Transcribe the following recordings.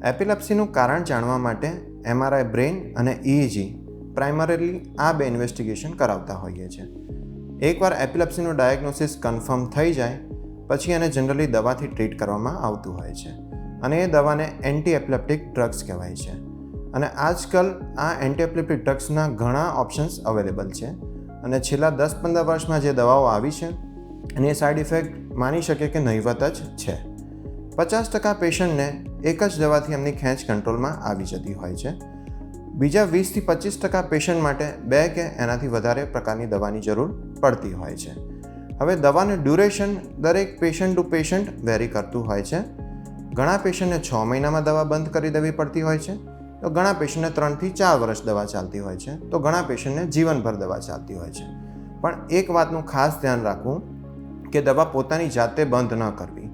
એપિલેપ્સીનું કારણ જાણવા માટે MRI બ્રેઇન અને EEG પ્રાઇમરીલી આ બે ઇન્વેસ્ટિગેશન કરાવતા હોઈએ છીએ. એકવાર એપિલેપ્સીનું ડાયગ્નોસિસ કન્ફર્મ થઈ જાય પછી એને જનરલી દવાથી ટ્રીટ કરવામાં આવતું હોય છે અને એ દવાને એન્ટી એપિલેપ્ટિક ડ્રગ્સ કહેવાય છે. અને આજકાલ આ એન્ટી એપિલેપ્ટિક ડ્રગ્સના ઘણા ઓપ્શન્સ અવેલેબલ છે અને છેલ્લા 10-15 વર્ષમાં જે દવાઓ આવી છે એની સાઇડ ઇફેક્ટ માની શકીએ કે નહિવત જ છે. 50% પેશન્ટને એક જ દવાથી એમની ખેંચ કંટ્રોલમાં આવી જતી હોય છે. બીજા 20-25% પેશન્ટ માટે 2 કે એનાથી વધારે પ્રકારની દવાની જરૂર પડતી હોય છે. હવે દવાનું ડ્યુરેશન દરેક પેશન્ટ ટુ પેશન્ટ વેરી કરતું હોય છે. ઘણા પેશન્ટને 6 મહિનામાં દવા બંધ કરી દેવી પડતી હોય છે, તો ઘણા પેશન્ટને 3 થી 4 વર્ષ દવા ચાલતી હોય છે, તો ઘણા પેશન્ટને જીવનભર દવા ચાલતી હોય છે. પણ એક વાતનું ખાસ ધ્યાન રાખવું કે દવા પોતાની જાતે બંધ ન કરવી.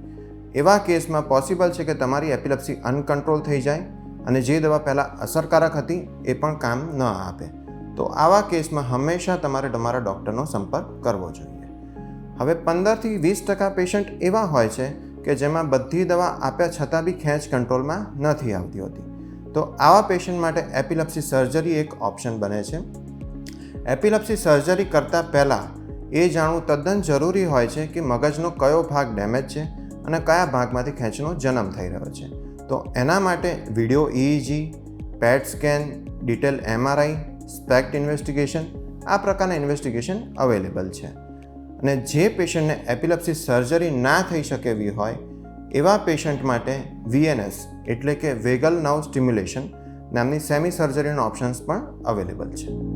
એવા કેસમાં પોસિબલ છે કે તમારી એપિલેપ્સી અનકન્ટ્રોલ થઈ જાય અને જે દવા પહેલાં અસરકારક હતી એ પણ કામ ન આપે. તો આવા કેસમાં હંમેશા તમારે તમારા ડૉક્ટરનો સંપર્ક કરવો જોઈએ. હવે 15-20% પેશન્ટ એવા હોય છે કે જેમાં બધી દવા આપ્યા છતાં બી ખેંચ કંટ્રોલમાં નથી આવતી હોતી. તો આવા પેશન્ટ માટે એપિલેપ્સી સર્જરી એક ઓપ્શન બને છે. એપિલેપ્સી સર્જરી કરતાં પહેલાં એ જાણવું તદ્દન જરૂરી હોય છે કે મગજનો કયો ભાગ ડેમેજ છે અને કયા ભાગમાંથી ખેંચનો જન્મ થઈ રહ્યો છે. તો એના માટે video EEG, PET scan, detail MRI, SPECT investigation આ પ્રકારના ઇન્વેસ્ટિગેશન અવેલેબલ છે. અને જે પેશન્ટને એપિલેપ્સી સર્જરી ના થઈ શકેવી હોય એવા પેશન્ટ માટે VNS એટલે કે વેગલ નર્વ સ્ટિમ્યુલેશન નામની સેમી સર્જરીના ઓપ્શન્સ પણ અવેલેબલ છે.